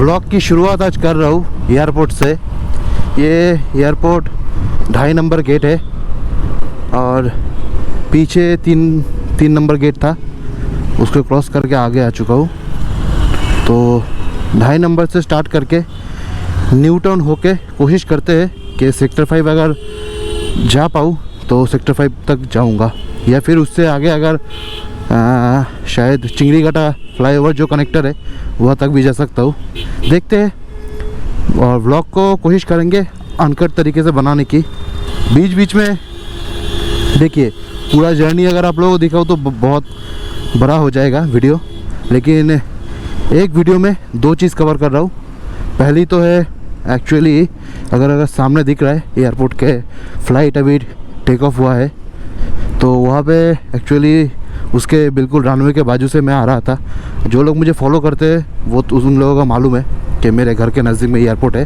Vlog की शुरुआत आज कर रहा हूँ एयरपोर्ट से। ये एयरपोर्ट 2.5 नंबर गेट है और पीछे 3 नंबर गेट था, उसको क्रॉस करके आगे आ चुका हूँ। तो 2.5 नंबर से स्टार्ट करके न्यू टाउन होके कोशिश करते हैं कि सेक्टर 5 अगर जा पाऊँ तो सेक्टर 5 तक जाऊँगा, या फिर उससे आगे अगर शायद चिंगड़ीघाटा फ्लाईओवर जो कनेक्टर है वहाँ तक भी जा सकता हूँ। देखते हैं और व्लॉग को कोशिश करेंगे अनकट तरीके से बनाने की। बीच बीच में देखिए पूरा जर्नी अगर आप लोगों को दिखाऊँ तो बहुत बड़ा हो जाएगा वीडियो, लेकिन एक वीडियो में 2 चीज़ कवर कर रहा हूँ। पहली तो है एक्चुअली अगर सामने दिख रहा है एयरपोर्ट के फ़्लाइट अभी टेक ऑफ हुआ है, तो वहाँ पे एक्चुअली उसके बिल्कुल रनवे के बाजू से मैं आ रहा था। जो लोग मुझे फॉलो करते हैं वो तो उन लोगों का मालूम है कि मेरे घर के नज़दीक में एयरपोर्ट है,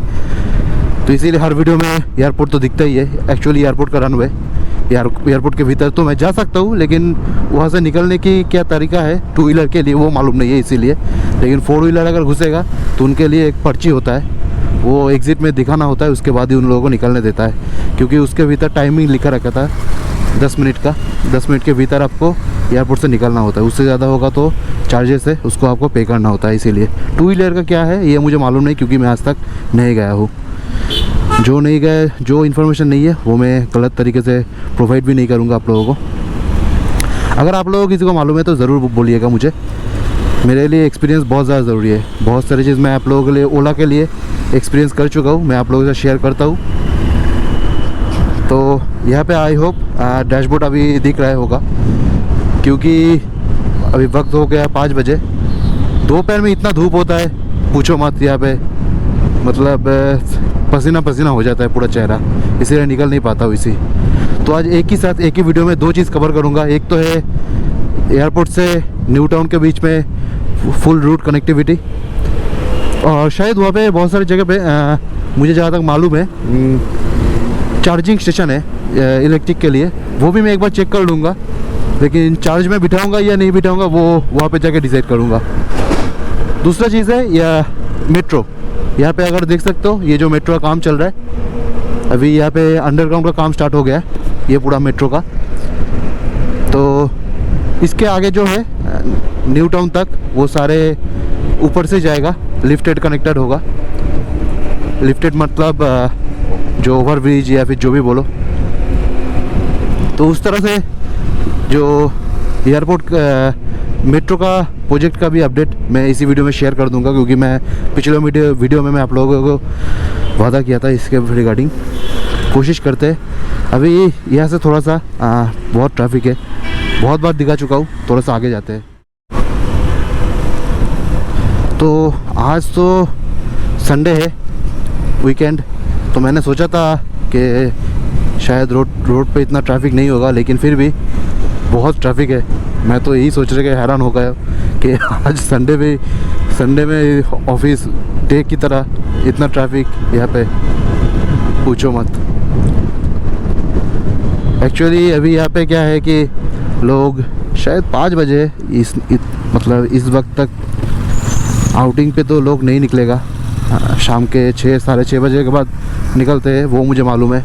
तो इसीलिए हर वीडियो में एयरपोर्ट तो दिखता ही है। एक्चुअली एयरपोर्ट का रनवे एयरपोर्ट के भीतर तो मैं जा सकता हूँ, लेकिन वहाँ से निकलने की क्या तरीका है 2 व्हीलर के लिए वो मालूम नहीं है इसीलिए। लेकिन 4 व्हीलर अगर घुसेगा तो उनके लिए एक पर्ची होता है, वो एग्ज़िट में दिखाना होता है, उसके बाद ही उन लोगों को निकलने देता है, क्योंकि उसके भीतर टाइमिंग लिखा रखा था 10 मिनट का। 10 मिनट के भीतर आपको एयरपोर्ट से निकलना होता है, उससे ज़्यादा होगा तो चार्जेस है, उसको आपको पे करना होता है। इसीलिए 2 व्हीलर का क्या है ये मुझे मालूम नहीं, क्योंकि मैं आज तक नहीं गया हूँ। जो नहीं गए, जो इन्फॉर्मेशन नहीं है वो मैं गलत तरीके से प्रोवाइड भी नहीं करूँगा आप लोगों को। अगर आप लोगों को किसी को मालूम है तो ज़रूर बोलिएगा मुझे। मेरे लिए एक्सपीरियंस बहुत ज़्यादा ज़रूरी है। बहुत सारी चीज़ मैं आप लोगों के लिए ओला के लिए एक्सपीरियंस कर चुका हूँ, मैं आप लोगों के साथ शेयर करता हूँ। तो यहाँ पे आई होप डैशबोर्ड अभी दिख रहा होगा, क्योंकि अभी वक्त हो गया 5 बजे। दोपहर में इतना धूप होता है पूछो मत, यहाँ पे मतलब पसीना पसीना हो जाता है पूरा चेहरा, इसीलिए निकल नहीं पाता हूँ इसी। तो आज एक ही साथ एक ही वीडियो में 2 चीज़ कवर करूँगा। एक तो है एयरपोर्ट से न्यू टाउन के बीच में फुल रूट कनेक्टिविटी, और शायद वहाँ पे बहुत सारी जगह पे मुझे जहाँ तक मालूम है चार्जिंग स्टेशन है इलेक्ट्रिक के लिए, वो भी मैं एक बार चेक कर लूँगा। लेकिन चार्ज में बिठाऊँगा या नहीं बिठाऊँगा वो वहाँ पे जाके डिसाइड करूँगा। दूसरा चीज़ है या मेट्रो। यहाँ पे अगर देख सकते हो ये जो मेट्रो का काम चल रहा है, अभी यहाँ पे अंडरग्राउंड का काम स्टार्ट हो गया है ये पूरा मेट्रो का। तो इसके आगे जो है न्यू टाउन तक वो सारे ऊपर से जाएगा, लिफ्टेड कनेक्टेड होगा। लिफ्टेड मतलब जो ओवर ब्रिज या फिर जो भी बोलो। तो उस तरह से जो एयरपोर्ट मेट्रो का प्रोजेक्ट का भी अपडेट मैं इसी वीडियो में शेयर कर दूंगा, क्योंकि मैं पिछले वीडियो में मैं आप लोगों को वादा किया था इसके रिगार्डिंग। कोशिश करते हैं। अभी यहाँ से थोड़ा सा बहुत ट्रैफिक है, बहुत बार दिखा चुका हूँ, थोड़ा सा आगे जाते हैं। तो आज तो संडे है, वीकेंड, तो मैंने सोचा था कि शायद रोड पे इतना ट्रैफिक नहीं होगा, लेकिन फिर भी बहुत ट्रैफिक है। मैं तो यही सोच रहे कि हैरान हो गया कि आज संडे में ऑफिस डे की तरह इतना ट्रैफिक यहाँ पे पूछो मत। एक्चुअली अभी यहाँ पे क्या है कि लोग शायद 5 बजे मतलब इस वक्त तक आउटिंग पे तो लोग नहीं निकलेगा। शाम के 6 साढ़े 6 बजे के बाद निकलते हैं, वो मुझे मालूम है।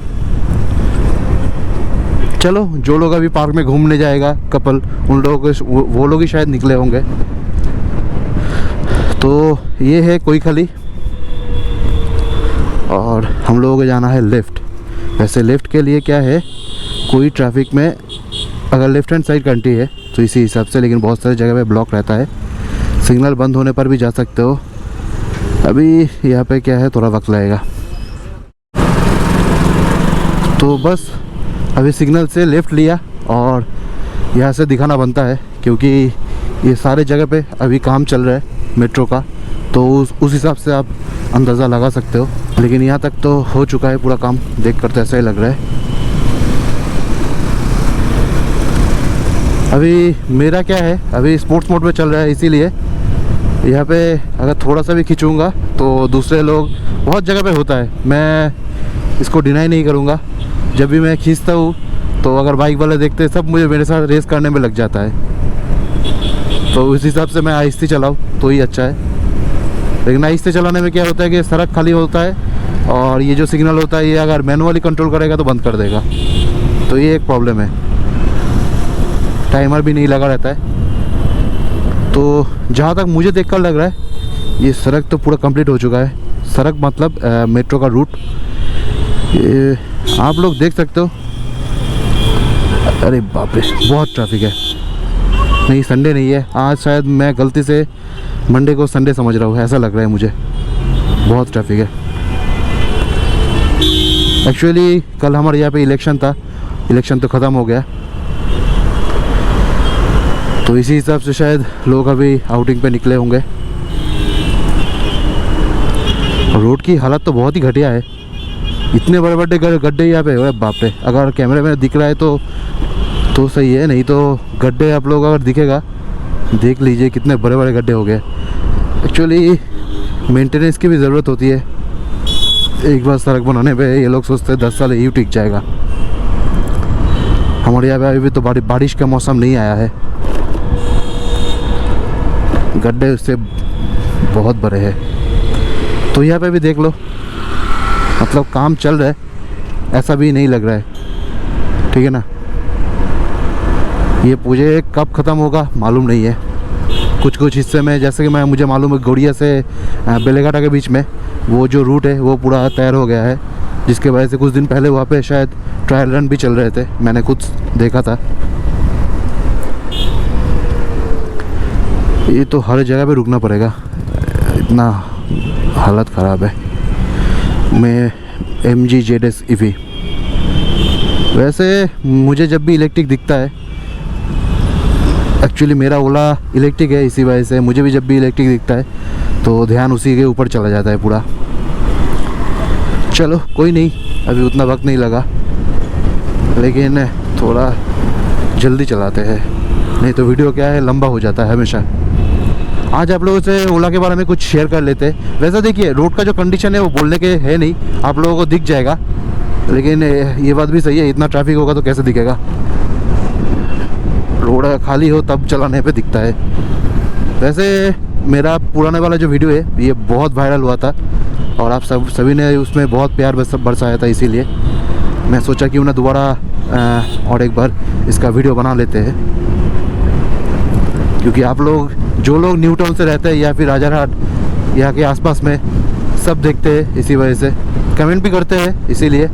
चलो जो लोग अभी पार्क में घूमने जाएगा कपल, उन लोगों को वो लोग ही शायद निकले होंगे। तो ये है कोई खली और हम लोगों को जाना है लेफ़्ट। वैसे लेफ़्ट के लिए क्या है, कोई ट्रैफिक में अगर लेफ़्ट हैंड साइड कंट्री है तो इसी हिसाब से, लेकिन बहुत सारी जगह पे ब्लॉक रहता है। सिग्नल बंद होने पर भी जा सकते हो। अभी यहाँ पे क्या है, थोड़ा वक्त लगेगा। तो बस अभी सिग्नल से लेफ़्ट लिया और यहाँ से दिखाना बनता है, क्योंकि ये सारे जगह पे अभी काम चल रहा है मेट्रो का, तो उस हिसाब से आप अंदाज़ा लगा सकते हो। लेकिन यहाँ तक तो हो चुका है पूरा काम, देख कर तो ऐसा ही लग रहा है। अभी मेरा क्या है, अभी स्पोर्ट्स मोड में चल रहा है, इसीलिए यहाँ पे अगर थोड़ा सा भी खींचूँगा तो दूसरे लोग, बहुत जगह पे होता है, मैं इसको डिनाई नहीं करूँगा। जब भी मैं खींचता हूँ तो अगर बाइक वाले देखते हैं सब मुझे मेरे साथ रेस करने में लग जाता है, तो उस हिसाब से मैं आहिस्ते चलाऊँ तो ही अच्छा है। लेकिन आहिस्ते चलाने में क्या होता है कि सड़क खाली होता है और ये जो सिग्नल होता है ये अगर मैनुअली कंट्रोल करेगा तो बंद कर देगा, तो ये एक प्रॉब्लम है। टाइमर भी नहीं लगा रहता है। तो जहाँ तक मुझे देखकर लग रहा है ये सड़क तो पूरा कंप्लीट हो चुका है। सड़क मतलब मेट्रो का रूट, ये आप लोग देख सकते हो। अरे बाप रे, बहुत ट्रैफिक है। नहीं, संडे नहीं है आज, शायद मैं गलती से मंडे को संडे समझ रहा हूँ, ऐसा लग रहा है मुझे। बहुत ट्रैफिक है। एक्चुअली कल हमारे यहाँ पे इलेक्शन था, इलेक्शन तो ख़त्म हो गया, तो इसी हिसाब से शायद लोग अभी आउटिंग पे निकले होंगे। रोड की हालत तो बहुत ही घटिया है। इतने बड़े बड़े गड्ढे यहाँ पे, अरे बाप रे। अगर कैमरे में दिख रहा है तो सही है, नहीं तो गड्ढे आप लोग अगर दिखेगा देख लीजिए कितने बड़े बड़े गड्ढे हो गए। एक्चुअली मेंटेनेंस की भी ज़रूरत होती है। एक बार सड़क बनाने पे ये लोग सोचते हैं 10 साल यही टिक जाएगा। हमारे यहाँ पे अभी भी तो बारिश का मौसम नहीं आया है। गड्ढे उससे बहुत बड़े हैं। तो यहाँ पे भी देख लो, मतलब काम चल रहा है, ऐसा भी नहीं लग रहा है, ठीक है ना। ये मुझे कब ख़त्म होगा मालूम नहीं है। कुछ हिस्से में, जैसे कि मुझे मालूम है गौड़िया से बेलेघाटा के बीच में वो जो रूट है वो पूरा तैयार हो गया है, जिसके वजह से कुछ दिन पहले वहाँ पे शायद ट्रायल रन भी चल रहे थे, मैंने खुद देखा था। ये तो हर जगह पे रुकना पड़ेगा, इतना हालत ख़राब है। मैं MG-ZS EV, वैसे मुझे जब भी इलेक्ट्रिक दिखता है, एक्चुअली मेरा ओला इलेक्ट्रिक है, इसी वजह से मुझे भी जब भी इलेक्ट्रिक दिखता है तो ध्यान उसी के ऊपर चला जाता है पूरा। चलो कोई नहीं, अभी उतना वक्त नहीं लगा, लेकिन थोड़ा जल्दी चलाते हैं, नहीं तो वीडियो क्या है लंबा हो जाता है हमेशा। आज आप लोगों से ओला के बारे में कुछ शेयर कर लेते हैं। वैसे देखिए रोड का जो कंडीशन है वो बोलने के है नहीं, आप लोगों को दिख जाएगा, लेकिन ये बात भी सही है, इतना ट्रैफिक होगा तो कैसे दिखेगा। रोड खाली हो तब चलाने पे दिखता है। वैसे मेरा पुराने वाला जो वीडियो है ये बहुत वायरल हुआ था और आप सभी ने उसमें बहुत प्यार बरसाया था, इसीलिए मैं सोचा कि उन्हें दोबारा और एक बार इसका वीडियो बना लेते हैं। क्योंकि आप लोग जो लोग न्यू टाउन से रहते हैं या फिर राजारहाट यहाँ के आसपास में सब देखते हैं, इसी वजह से कमेंट भी करते हैं। इसीलिए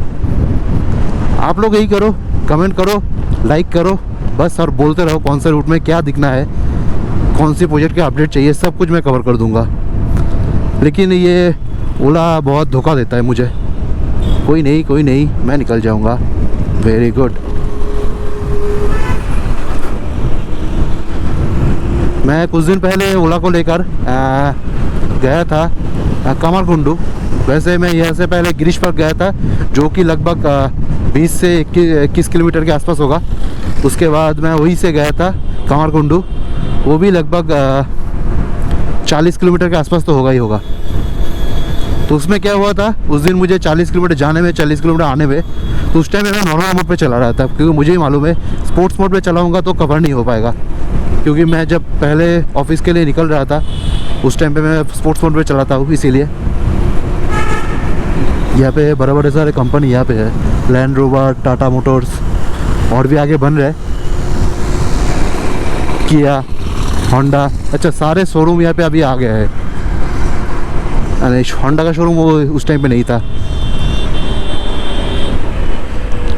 आप लोग यही करो, कमेंट करो, लाइक करो बस, और बोलते रहो कौन से रूट में क्या दिखना है, कौन सी प्रोजेक्ट के अपडेट चाहिए, सब कुछ मैं कवर कर दूंगा। लेकिन ये ओला बहुत धोखा देता है मुझे। कोई नहीं, मैं निकल जाऊंगा। Very good. मैं कुछ दिन पहले ओला को लेकर गया था कामारकुंडू। वैसे मैं यहाँ से पहले गिरीश पार्क गया था, जो कि लगभग 20 से 21 किलोमीटर के आसपास होगा। उसके बाद मैं वहीं से गया था कामारकुंडू, वो भी लगभग 40 किलोमीटर के आसपास तो होगा ही होगा। तो उसमें क्या हुआ था, उस दिन मुझे 40 किलोमीटर जाने में, 40 किलोमीटर आने में, तो उस टाइम मैं नॉर्मल मोड पे चला रहा था, क्योंकि मुझे ही मालूम है स्पोर्ट्स मोड पे चलाऊंगा तो कवर नहीं हो पाएगा। क्योंकि मैं जब पहले ऑफिस के लिए निकल रहा था उस टाइम पे मैं स्पोर्ट्स मोड पे चलाता हूँ, इसीलिए। यहाँ पे बड़े बड़े सारे कंपनी यहाँ पे है, लैंड रोवर, टाटा मोटर्स, और भी आगे बन रहे, किया, होंडा। अच्छा, सारे शोरूम यहाँ पे अभी आ गया है। अरे होंडा का शोरूम वो उस टाइम पे नहीं था।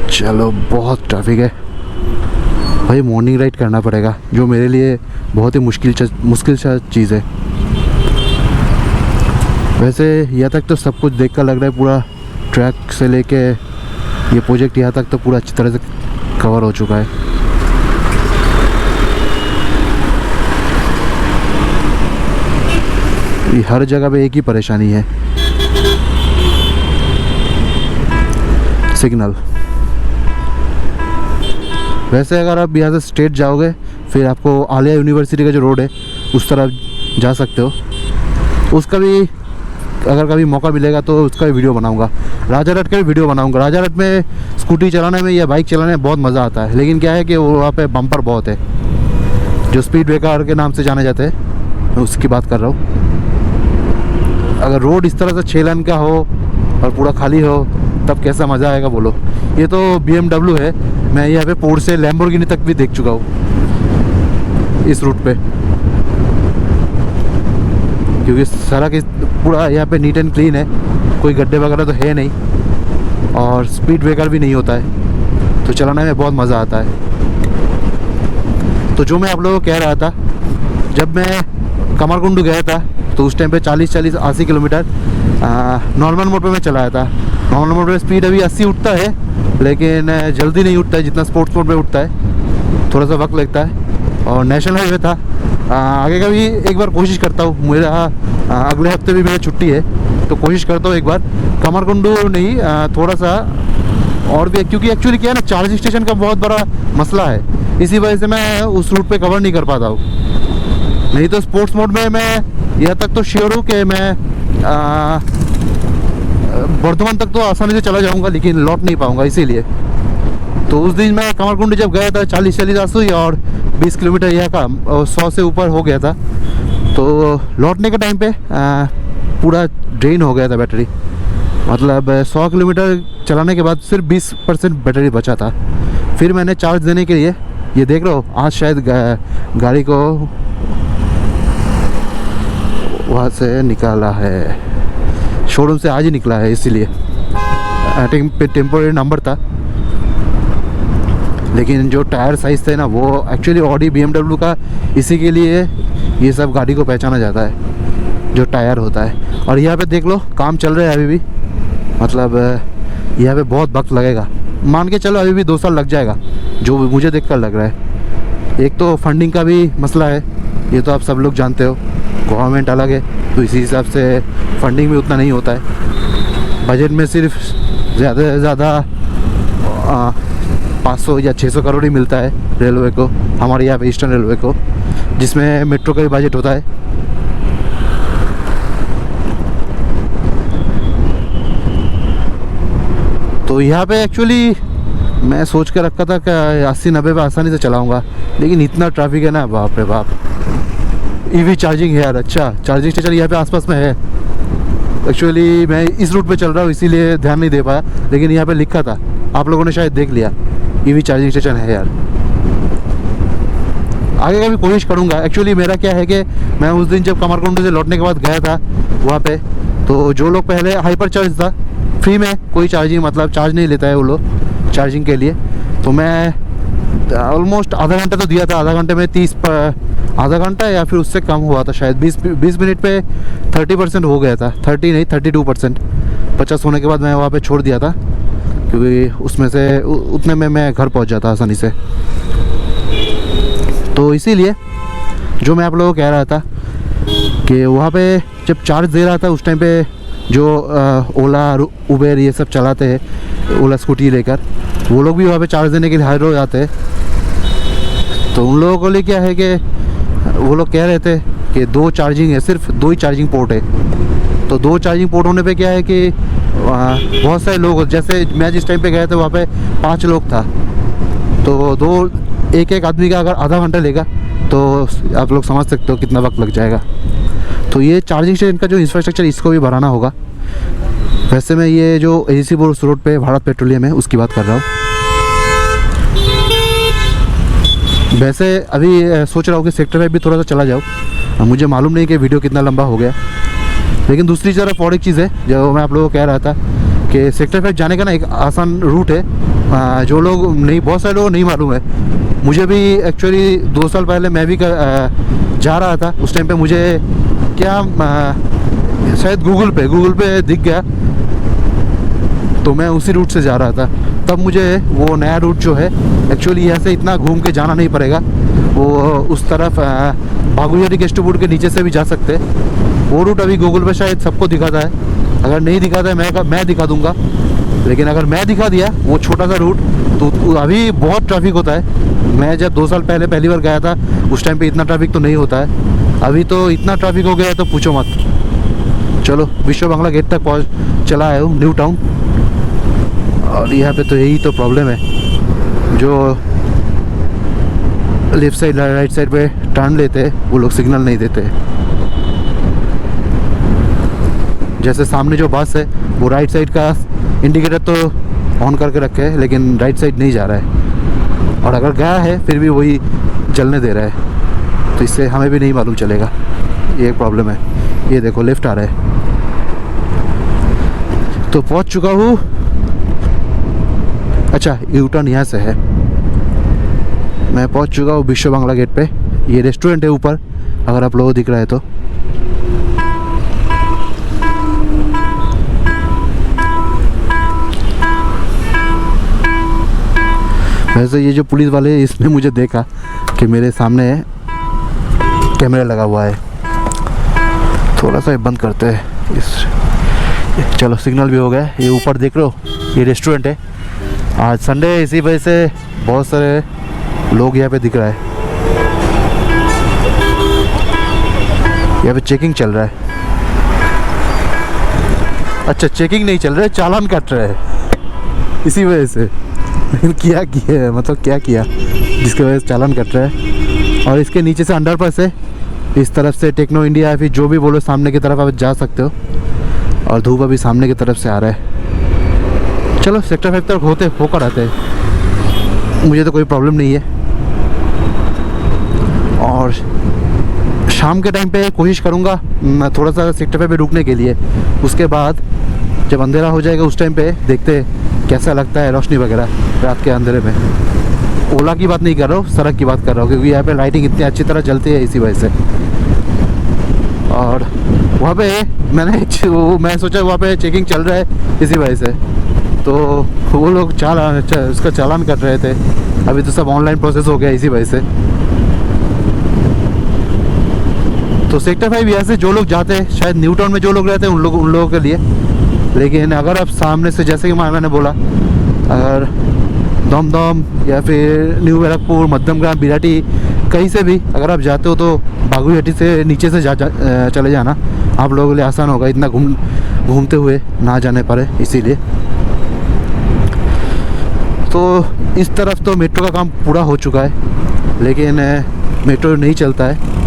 चलो, बहुत ट्रैफिक है भाई, मॉर्निंग राइड करना पड़ेगा, जो मेरे लिए बहुत ही मुश्किल सा चीज़ है। वैसे यहाँ तक तो सब कुछ देख कर लग रहा है, पूरा ट्रैक से लेके ये प्रोजेक्ट यहाँ तक तो पूरा अच्छी तरह से कवर हो चुका है। ये हर जगह पे एक ही परेशानी है, सिग्नल। वैसे अगर आप यहाँ से स्ट्रेट जाओगे फिर आपको आलिया यूनिवर्सिटी का जो रोड है उस तरफ जा सकते हो। उसका भी अगर कभी मौका मिलेगा तो उसका भी वीडियो बनाऊंगा। राजारहाट का भी वीडियो बनाऊंगा। राजारहाट में स्कूटी चलाने में या बाइक चलाने में बहुत मज़ा आता है, लेकिन क्या है कि वो वहाँ पे बम्पर बहुत है, जो स्पीड ब्रेकर के नाम से जाने जाते हैं, मैं उसकी बात कर रहा हूँ। अगर रोड इस तरह से 6 लेन का हो और पूरा खाली हो तब कैसा मज़ा आएगा बोलो। ये तो BMW है, मैं यहाँ पे पोर्ट से लैम्बोर्गिनी तक भी देख चुका हूँ इस रूट पे, क्योंकि सड़क पूरा यहाँ पे नीट एंड क्लीन है, कोई गड्ढे वगैरह तो है नहीं और स्पीड ब्रेकर भी नहीं होता है, तो चलाने में बहुत मज़ा आता है। तो जो मैं आप लोगों को कह रहा था, जब मैं कमरकुंडू गया था तो उस टाइम पे 40-80 किलोमीटर नॉर्मल मोड पे मैं चलाया था। नॉर्मल मोड पे स्पीड अभी 80 उठता है, लेकिन जल्दी नहीं उठता है जितना स्पोर्ट्स मोड पे उठता है, थोड़ा सा वक्त लगता है। और नेशनल हाईवे था, आगे का भी एक बार कोशिश करता हूँ, मेरा अगले हफ्ते भी मेरी छुट्टी है तो कोशिश करता हूँ एक बार कमरकुंडू नहीं, थोड़ा सा और भी, क्योंकि एक्चुअली क्या है ना, चार्जिंग स्टेशन का बहुत बड़ा मसला है, इसी वजह से मैं उस रूट पे कवर नहीं कर पाता हूँ। नहीं तो स्पोर्ट्स मोड में मैं यहाँ तक तो श्योर हूँ कि मैं बर्धमान तक तो आसानी से चला जाऊँगा, लेकिन लौट नहीं पाऊँगा। इसीलिए तो उस दिन मैं कमरकुंडू जब गया था 40-40 हुई और 20 किलोमीटर यहाँ का 100 से ऊपर हो गया था, तो लौटने के टाइम पे पूरा ड्रेन हो गया था बैटरी, मतलब 100 किलोमीटर चलाने के बाद सिर्फ 20% बैटरी बचा था। फिर मैंने चार्ज देने के लिए, ये देख रहे हो, आज शायद गाड़ी को वहाँ से निकाला है, शोरूम से आज ही निकला है, इसीलिए टेम्पोररी नंबर था। लेकिन जो टायर साइज़ थे ना, वो एक्चुअली ऑडी BMW का इसी के लिए ये सब गाड़ी को पहचाना जाता है, जो टायर होता है। और यहाँ पे देख लो काम चल रहा है अभी भी, मतलब यहाँ पे बहुत वक्त लगेगा, मान के चलो अभी भी 2 साल लग जाएगा, जो मुझे देखकर लग रहा है। एक तो फंडिंग का भी मसला है, ये तो आप सब लोग जानते हो, गवर्नमेंट अलग है तो इसी हिसाब से फंडिंग भी उतना नहीं होता है। बजट में सिर्फ ज़्यादा से ज़्यादा 500 या 600 करोड़ ही मिलता है रेलवे को, हमारे यहाँ पे ईस्टर्न रेलवे को, जिसमें मेट्रो का भी बजट होता है। तो यहाँ पे एक्चुअली मैं सोच कर रखा था कि 80-90 पे आसानी से चलाऊँगा, लेकिन इतना ट्रैफिक है ना, बाप रे बाप। EV चार्जिंग है यार, अच्छा चार्जिंग स्टेशन यहाँ पे आसपास में है। एक्चुअली मैं इस रूट पे चल रहा हूँ इसीलिए ध्यान नहीं दे पाया, लेकिन यहाँ पे लिखा था, आप लोगों ने शायद देख लिया, EV चार्जिंग स्टेशन है यार। आगे का भी कोशिश करूँगा। एक्चुअली मेरा क्या है कि मैं उस दिन जब कमरकुंडू से लौटने के बाद गया था वहाँ पे, तो जो लोग पहले हाइपर चार्ज था, फ्री में कोई चार्जिंग, मतलब चार्ज नहीं लेता है वो लोग चार्जिंग के लिए, तो मैं ऑलमोस्ट आधा घंटा तो दिया था, आधा घंटे में आधा घंटा या फिर उससे कम हुआ था शायद, 20 मिनट पे 30% हो गया था, 30 नहीं 32%। 50 होने के बाद मैं वहाँ पे छोड़ दिया था, क्योंकि उसमें से उतने में मैं घर पहुँच जाता आसानी से। तो इसीलिए जो मैं आप लोगों को कह रहा था कि वहाँ पे जब चार्ज दे रहा था उस टाइम पे जो ओला उबेर ये सब चलाते हैं, ओला स्कूटी लेकर, वो लोग भी वहाँ पे चार्ज देने के लिए हाजिर हो जाते हैं। तो उन लोगों के लिए क्या है कि वो लोग कह रहे थे कि 2 चार्जिंग है, सिर्फ 2 ही चार्जिंग पोर्ट है। तो 2 चार्जिंग पोर्ट होने पे क्या है कि बहुत सारे लोग, जैसे मैं जिस टाइम पे गया था वहाँ पे 5 लोग था, तो एक आदमी का अगर आधा घंटा लेगा तो आप लोग समझ सकते हो कितना वक्त लग जाएगा। तो ये चार्जिंग स्टेशन का जो इंफ्रास्ट्रक्चर, इसको भी बढ़ाना होगा। वैसे मैं ये जो AGC बोर्ड रोड पे भारत पेट्रोलियम है उसकी बात कर रहा हूँ। वैसे अभी सोच रहा हूँ कि सेक्टर 5 भी थोड़ा सा चला जाऊँ। मुझे मालूम नहीं कि वीडियो कितना लंबा हो गया, लेकिन दूसरी तरफ और एक चीज़ है जो मैं आप लोगों को कह रहा था कि सेक्टर 5 जाने का ना एक आसान रूट है, जो लोग नहीं, बहुत सारे लोग नहीं मालूम है। मुझे भी एक्चुअली 2 साल पहले मैं भी जा रहा था, उस टाइम पे मुझे क्या शायद गूगल पे दिख गया, तो मैं उसी रूट से जा रहा था। तब मुझे वो नया रूट जो है, एक्चुअली यहाँ से इतना घूम के जाना नहीं पड़ेगा, वो उस तरफ बागुजरी गेस्ट बोर्ड के नीचे से भी जा सकते हैं। वो रूट अभी गूगल पे शायद सबको दिखाता है, अगर नहीं दिखाता है मैं दिखा दूंगा, लेकिन अगर मैं दिखा दिया वो छोटा सा रूट, तो अभी बहुत ट्रैफिक होता है। मैं जब 2 साल पहले पहली बार गया था उस टाइम पे इतना ट्रैफिक तो नहीं होता है, अभी तो इतना ट्रैफिक हो गया है तो पूछो मत। चलो विश्व बांग्ला गेट तक चला आया हूँ, न्यू टाउन। और यहाँ पे तो यही तो प्रॉब्लम है, जो लेफ्ट साइड राइट साइड पे टर्न लेते हैं वो लोग सिग्नल नहीं देते। जैसे सामने जो बस है वो राइट साइड का इंडिकेटर तो ऑन करके रखे है, लेकिन राइट साइड नहीं जा रहा है, और अगर गया है फिर भी वही जलने दे रहा है, तो इससे हमें भी नहीं मालूम चलेगा। ये एक प्रॉब्लम है। ये देखो लेफ्ट आ रहा है। तो पहुंच चुका हूँ। अच्छा, यू टर्न यहाँ से है। मैं पहुंच चुका हूँ विश्व बांग्ला गेट पे। ये रेस्टोरेंट है ऊपर, अगर आप लोगों को दिख रहा है तो। वैसे ये जो पुलिस वाले हैं, इसने मुझे देखा कि मेरे सामने कैमरा लगा हुआ है। थोड़ा सा बंद करते हैं इस। चलो सिग्नल भी हो गया। ये ऊपर देख रहे हो, ये रेस्टोरेंट है। आज संडे है, इसी वजह से बहुत सारे लोग यहाँ पे दिख रहा है। यहाँ पे चेकिंग चल रहा है। अच्छा, चेकिंग नहीं चल रहा है, चालान कट रहा है इसी वजह से। लेकिन क्या किया, मतलब क्या किया जिसकी वजह से चालान कट रहा है। और इसके नीचे से अंडरपास है, इस तरफ से टेक्नो इंडिया या फिर जो भी बोलो सामने की तरफ आप जा सकते हो। और धूप अभी सामने की तरफ से आ रहा है। चलो सेक्टर 5 तक होकर आते हैं, मुझे तो कोई प्रॉब्लम नहीं है। और शाम के टाइम पे कोशिश करूँगा मैं थोड़ा सा सेक्टर 5 पे रुकने के लिए। उसके बाद जब अंधेरा हो जाएगा उस टाइम पे देखते हैं कैसा लगता है रोशनी वगैरह रात के अंधेरे में। ओला की बात नहीं कर रहा हूँ, सड़क की बात कर रहा हूँ, क्योंकि यहाँ पे लाइटिंग इतनी अच्छी तरह चलती है इसी वजह से। और वहाँ पे मैं सोचा वहाँ पे चेकिंग चल रहा है इसी वजह से, तो वो लोग उसका चालान कर रहे थे। अभी तो सब ऑनलाइन प्रोसेस हो गया इसी वजह से। तो सेक्टर 5 यहाँ से जो लोग जाते हैं, शायद न्यू टाउन में जो लोग रहते हैं उन लोगों के लिए। लेकिन अगर आप सामने से, जैसे कि मैंने बोला, अगर दमदम या फिर न्यू बैरकपुर, मध्यमग्राम, बिराटी, कहीं से भी अगर आप जाते हो तो बागुई से नीचे से चले जाना। आप लोगों के लिए आसान होगा, इतना घूमते हुए ना जाने पड़े, इसीलिए। तो इस तरफ तो मेट्रो का काम पूरा हो चुका है, लेकिन मेट्रो नहीं चलता है।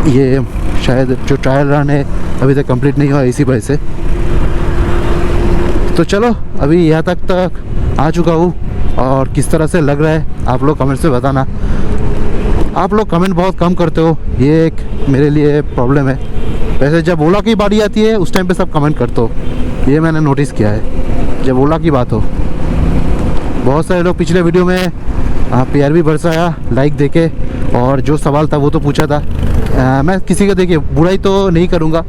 ये शायद जो ट्रायल रन है अभी तक कंप्लीट नहीं हुआ इसी वजह से। तो चलो अभी यहाँ तक आ चुका हूँ, और किस तरह से लग रहा है आप लोग कमेंट से बताना। आप लोग कमेंट बहुत कम करते हो, ये एक मेरे लिए प्रॉब्लम है। वैसे जब ओला की बारी आती है उस टाइम पे सब कमेंट करते हो, ये मैंने नोटिस किया है। जब ओला की बात हो, बहुत सारे लोग पिछले वीडियो में प्यार भी बरसाया लाइक देके, और जो सवाल था वो तो पूछा था। मैं किसी का देखिए बुराई तो नहीं करूँगा,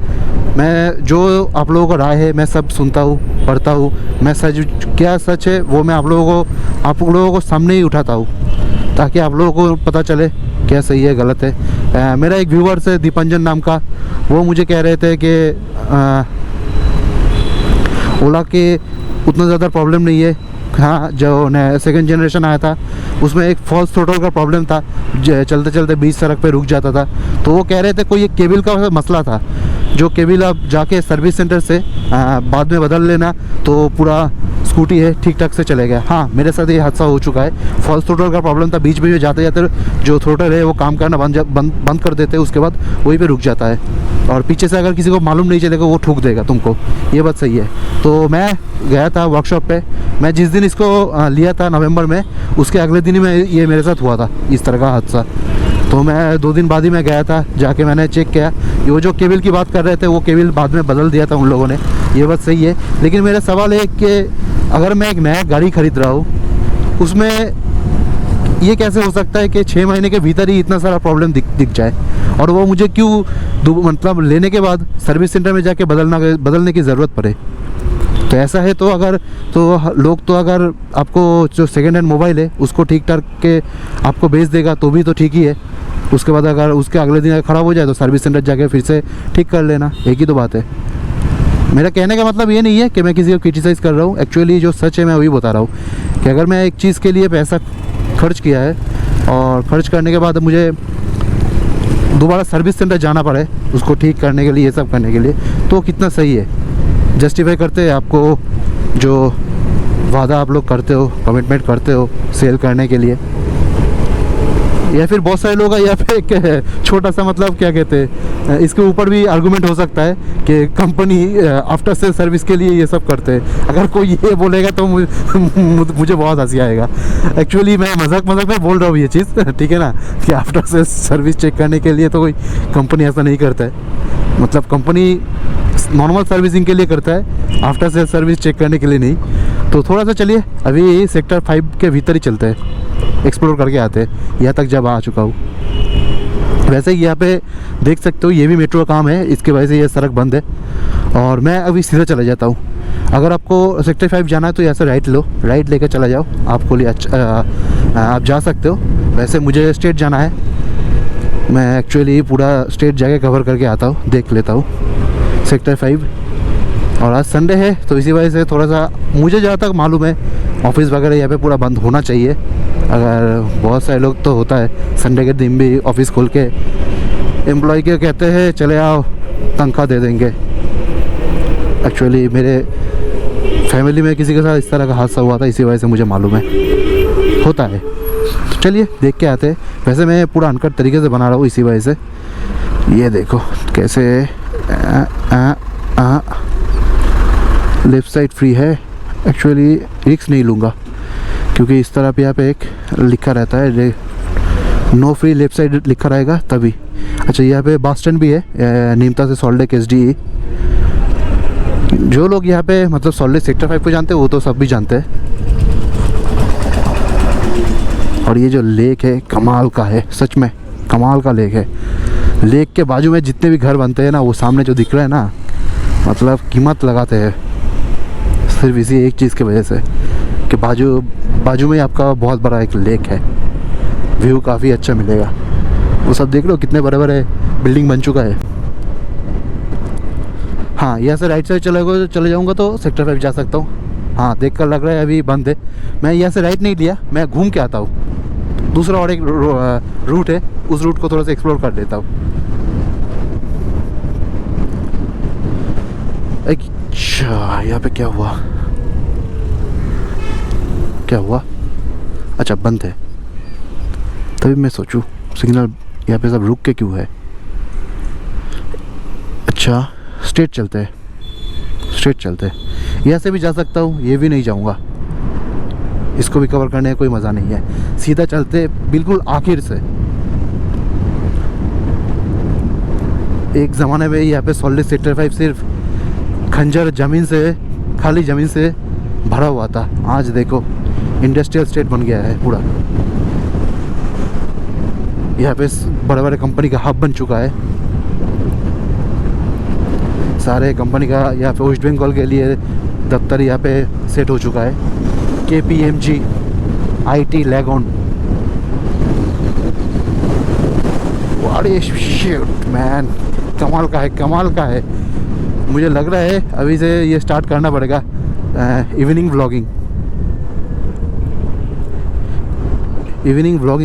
मैं जो आप लोगों का राय है मैं सब सुनता हूँ, पढ़ता हूँ। मैं क्या सच है वो मैं आप लोगों को सामने ही उठाता हूँ, ताकि आप लोगों को पता चले क्या सही है गलत है। मेरा एक व्यूवर्स है दीपांजन नाम का, वो मुझे कह रहे थे कि ओला के उतना ज़्यादा प्रॉब्लम नहीं है। हाँ, जो सेकंड जनरेशन आया था उसमें एक फॉल्स थ्रोटल का प्रॉब्लम था, चलते चलते बीच सड़क पे रुक जाता था। तो वो कह रहे थे कोई एक केबल का मसला था, जो केबल आप जाके सर्विस सेंटर से बाद में बदल लेना तो पूरा स्कूटी है ठीक ठाक से चलेगा। हाँ, मेरे साथ ये हादसा हो चुका है। फॉल्स थ्रोटल का प्रॉब्लम था, बीच में जाते जाते जो थ्रोटल है वो काम करना बंद कर देते हैं, उसके बाद वहीं पे रुक जाता है। और पीछे से अगर किसी को मालूम नहीं चलेगा वो ठोक देगा तुमको, ये बात सही है। तो मैं गया था वर्कशॉप पे, मैं जिस दिन इसको लिया था नवंबर में, उसके अगले दिन ही ये मेरे साथ हुआ था इस तरह का हादसा। तो मैं 2 दिन बाद ही मैं गया था, जाके मैंने चेक किया। वो जो केबल की बात कर रहे थे वो केबल बाद में बदल दिया था उन लोगों ने, ये बात सही है। लेकिन मेरा सवाल है कि अगर मैं एक नया गाड़ी खरीद रहा हूँ, उसमें ये कैसे हो सकता है कि 6 महीने के भीतर ही इतना सारा प्रॉब्लम दिख जाए, और वो मुझे क्यों मतलब लेने के बाद सर्विस सेंटर में जाके बदलने की ज़रूरत पड़े। तो ऐसा है तो अगर आपको जो सेकेंड हैंड मोबाइल है उसको ठीक ठाक के आपको बेच देगा तो भी तो ठीक ही है। उसके बाद अगर उसके अगले दिन ख़राब हो जाए तो सर्विस सेंटर जाके फिर से ठीक कर लेना, एक ही तो बात है। मेरा कहने का मतलब ये नहीं है कि मैं किसी को क्रिटिसाइज़ कर रहा हूँ। एक्चुअली जो सच है मैं वही बता रहा हूँ कि अगर मैं एक चीज़ के लिए पैसा खर्च किया है और खर्च करने के बाद मुझे दोबारा सर्विस सेंटर जाना पड़े उसको ठीक करने के लिए, ये सब करने के लिए, तो कितना सही है। जस्टिफाई करते हैं आपको जो वादा आप लोग करते हो, कमिटमेंट करते हो सेल करने के लिए। या फिर बहुत सारे लोग यहाँ पे एक छोटा सा मतलब क्या कहते हैं, इसके ऊपर भी आर्गुमेंट हो सकता है कि कंपनी आफ्टर सेल सर्विस के लिए ये सब करते हैं। अगर कोई ये बोलेगा तो मुझे बहुत हंसी आएगा। एक्चुअली मैं मजाक में बोल रहा हूँ ये चीज़, ठीक है ना, कि आफ्टर सेल सर्विस चेक करने के लिए तो कोई कंपनी ऐसा नहीं करता है। मतलब कंपनी नॉर्मल सर्विसिंग के लिए करता है, आफ्टर सेल सर्विस चेक करने के लिए नहीं। तो थोड़ा सा चलिए अभी सेक्टर 5 के भीतर ही चलते हैं, एक्सप्लोर करके आते हैं। यहाँ तक जब आ चुका हूँ, वैसे ही यहाँ पे देख सकते हो ये भी मेट्रो का काम है, इसके वजह से ये सड़क बंद है। और मैं अभी सीधा चला जाता हूँ। अगर आपको सेक्टर 5 जाना है तो यहाँ से राइट लो, राइट लेकर चला जाओ, आपको लिए आप जा सकते हो। वैसे मुझे स्टेट जाना है, मैं एक्चुअली पूरा स्टेट जाके कवर करके आता हूँ, देख लेता हूँ सेक्टर 5। और आज संडे है तो इसी वजह से थोड़ा सा, मुझे जहाँ तक मालूम है ऑफिस वगैरह यहाँ पे पूरा बंद होना चाहिए। अगर बहुत सारे लोग तो होता है संडे के दिन भी ऑफिस खोल के एम्प्लॉय के कहते हैं चले आओ तनख्वाह दे देंगे। एक्चुअली मेरे फैमिली में किसी के साथ इस तरह का हादसा हुआ था, इसी वजह से मुझे मालूम है होता है। तो चलिए देख के आते हैं। वैसे मैं पूरा अनकट तरीके से बना रहा हूँ इसी वजह से। ये देखो कैसे लेफ़्ट साइड फ्री है। एक्चुअली रिक्स नहीं लूँगा क्योंकि इस तरह पे यहाँ पे एक लिखा रहता है नो फ्री, लेफ़्ट साइड लिखा रहेगा तभी। अच्छा यहाँ पे बस स्टैंड भी है, नीमता से सॉल्ट लेक SDE। जो लोग यहाँ पे मतलब सॉल्ट लेक सेक्टर 5 को जानते हैं वो तो सब भी जानते हैं। और ये जो लेक है कमाल का है, सच में कमाल का लेक है। लेक के बाजू में जितने भी घर बनते हैं ना, वो सामने जो दिख रहा है ना, मतलब कीमत लगाते हैं सिर्फ इसी एक चीज़ की वजह से कि बाजू में आपका बहुत बड़ा एक लेक है, व्यू काफ़ी अच्छा मिलेगा। वो सब देख लो कितने बड़े बड़े बिल्डिंग बन चुका है। हाँ यहाँ से राइट साइड चले जाऊँगा तो सेक्टर 5 जा सकता हूँ। हाँ देख कर लग रहा है अभी बंद है। मैं यहाँ से राइट नहीं लिया, मैं घूम के आता हूँ। दूसरा और एक रूट है, उस रूट को थोड़ा सा एक्सप्लोर कर लेता हूँ। अच्छा यहाँ पे क्या हुआ? अच्छा बंद है। तभी मैं सोचूं सिग्नल यहाँ पे सब रुक के क्यों है। अच्छा स्ट्रेट चलते हैं। यहाँ से भी जा सकता हूँ, ये भी नहीं जाऊँगा, इसको भी कवर करने का कोई मज़ा नहीं है। सीधा चलते बिल्कुल आखिर से। एक ज़माने में यहाँ पे सॉल्ट लेक सेक्टर 5 सिर्फ खंजर ज़मीन से, खाली ज़मीन से भरा हुआ था। आज देखो इंडस्ट्रियल स्टेट बन गया है पूरा। यहाँ पे बड़े बड़े कंपनी का हब बन चुका है। सारे कंपनी का यहाँ पे वेस्ट बंगाल के लिए दफ्तर यहाँ पे सेट हो चुका है। KPMG IT lagoon. अरे शिट मैन, कमाल का है। मुझे लग रहा है अभी से ये स्टार्ट करना पड़ेगा इवनिंग व्लॉगिंग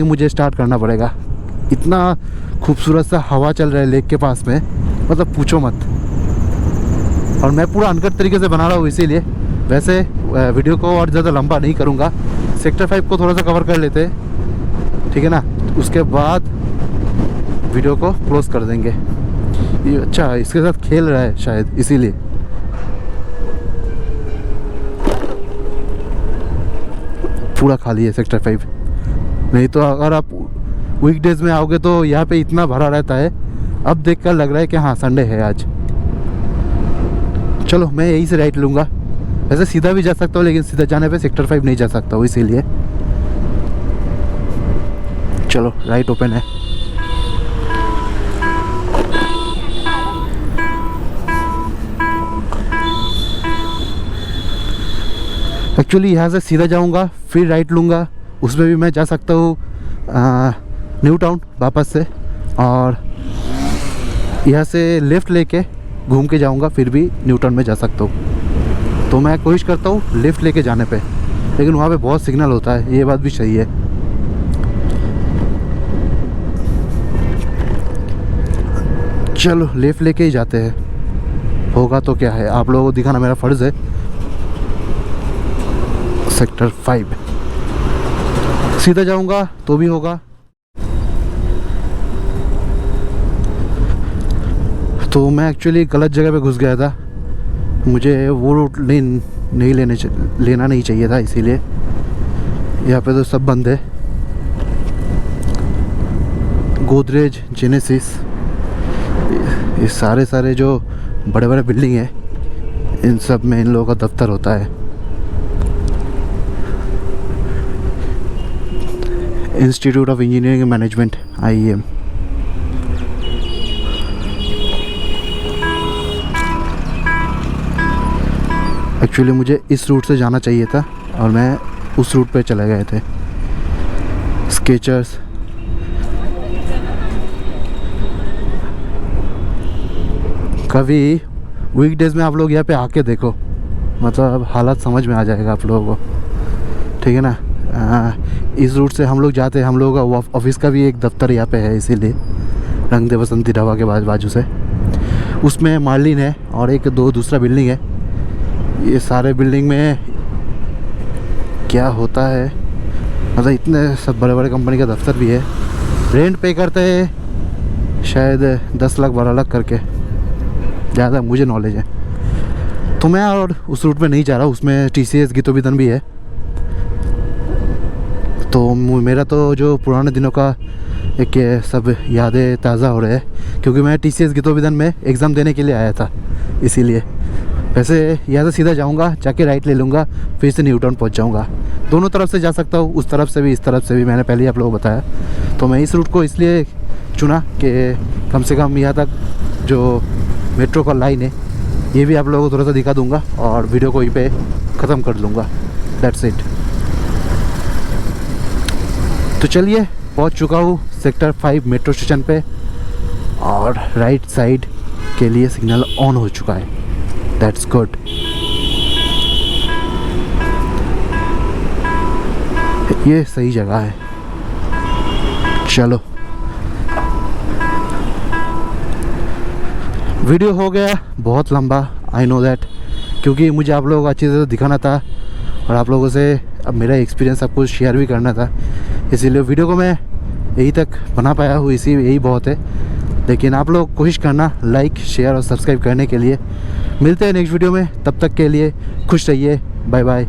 मुझे स्टार्ट करना पड़ेगा। इतना खूबसूरत सा हवा चल रहा है लेक के पास में, मतलब पूछो मत। और मैं पूरा अनकट तरीके से बना रहा हूँ इसीलिए। वैसे वीडियो को और ज़्यादा लंबा नहीं करूँगा, सेक्टर 5 को थोड़ा सा कवर कर लेते हैं, ठीक है ना, उसके बाद वीडियो को क्लोज कर देंगे। ये अच्छा इसके साथ खेल रहा है शायद, इसीलिए। पूरा खाली है सेक्टर 5। नहीं तो अगर आप वीकडेज में आओगे तो यहाँ पे इतना भरा रहता है। अब देखकर लग रहा है कि हाँ संडे है आज। चलो मैं यहीं से राइट लूँगा। वैसे सीधा भी जा सकता हूँ, लेकिन सीधा जाने पे सेक्टर 5 नहीं जा सकता हूँ, इसीलिए। चलो राइट ओपन है। एक्चुअली यहाँ से सीधा जाऊँगा फिर राइट लूँगा, उसमें भी मैं जा सकता हूँ न्यू टाउन वापस से। और यहाँ से लेफ़्ट लेके घूम के जाऊँगा, फिर भी न्यू टाउन में जा सकता हूँ। तो मैं कोशिश करता हूँ लेफ़्ट लेके जाने पे, लेकिन वहाँ पे बहुत सिग्नल होता है, ये बात भी सही है। चलो लेफ़्ट लेके ही जाते हैं, होगा तो क्या है, आप लोगों को दिखाना मेरा फ़र्ज़ है। सेक्टर 5 सीधा जाऊंगा तो भी होगा, तो मैं एक्चुअली गलत जगह पे घुस गया था, मुझे वो रूट नहीं लेना नहीं चाहिए था, इसीलिए यहाँ पे तो सब बंद है। गोदरेज, जेनेसिस, ये सारे जो बड़े बड़े बिल्डिंग है, इन सब में इन लोगों का दफ्तर होता है। Institute of engineering and management, IIM। Actually मुझे इस रूट से जाना चाहिए था और मैं उस रूट पे चले गए थे। स्केचर्स, कभी वीकडेज़ में आप लोग यहाँ पे आके देखो, मतलब हालत समझ में आ जाएगा आप लोगों को, ठीक है ना। इस रूट से हम लोग जाते हैं, हम लोगों का ऑफिस का भी एक दफ्तर यहाँ पे है, इसीलिए रंग दे बसंती ढाबा के बाजू से। उसमें मार्लिन है और एक दूसरा बिल्डिंग है। ये सारे बिल्डिंग में क्या होता है, मतलब इतने सब बड़े बड़े कंपनी का दफ्तर भी है। रेंट पे करते हैं शायद 10 लाख 12 लाख करके, ज़्यादा मुझे नॉलेज है। तो मैं और उस रूट पे नहीं जा रहा, उसमें TCS गीतोबिदन भी है। तो मेरा तो जो पुराने दिनों का एक सब यादें ताज़ा हो रहे हैं, क्योंकि मैं TCS गीतोबिदन में एग्ज़ाम देने के लिए आया था, इसीलिए। वैसे यहाँ से सीधा जाऊँगा, जाके राइट ले लूँगा, फिर से न्यू टाउन पहुँच जाऊँगा। दोनों तरफ से जा सकता हूँ, उस तरफ से भी इस तरफ से भी, मैंने पहले ही आप लोगों को बताया। तो मैं इस रूट को इसलिए चुना कि कम से कम यहाँ तक जो मेट्रो का लाइन है ये भी आप लोगों को थोड़ा सा दिखा दूँगा और वीडियो को यहीं पे ख़त्म कर लूँगा। That's it. तो चलिए, पहुँच चुका हूँ सेक्टर 5 मेट्रो स्टेशन पे और राइट साइड के लिए सिग्नल ऑन हो चुका है। That's good. ये सही जगह है। चलो, वीडियो हो गया बहुत लंबा, आई नो दैट, क्योंकि मुझे आप लोगों को अच्छी तरह दिखाना था और आप लोगों से अब मेरा एक्सपीरियंस सब कुछ शेयर भी करना था, इसीलिए वीडियो को मैं यहीं तक बना पाया हूँ, यही बहुत है। लेकिन आप लोग कोशिश करना लाइक, शेयर और सब्सक्राइब करने के लिए। मिलते हैं नेक्स्ट वीडियो में, तब तक के लिए खुश रहिए, बाय बाय।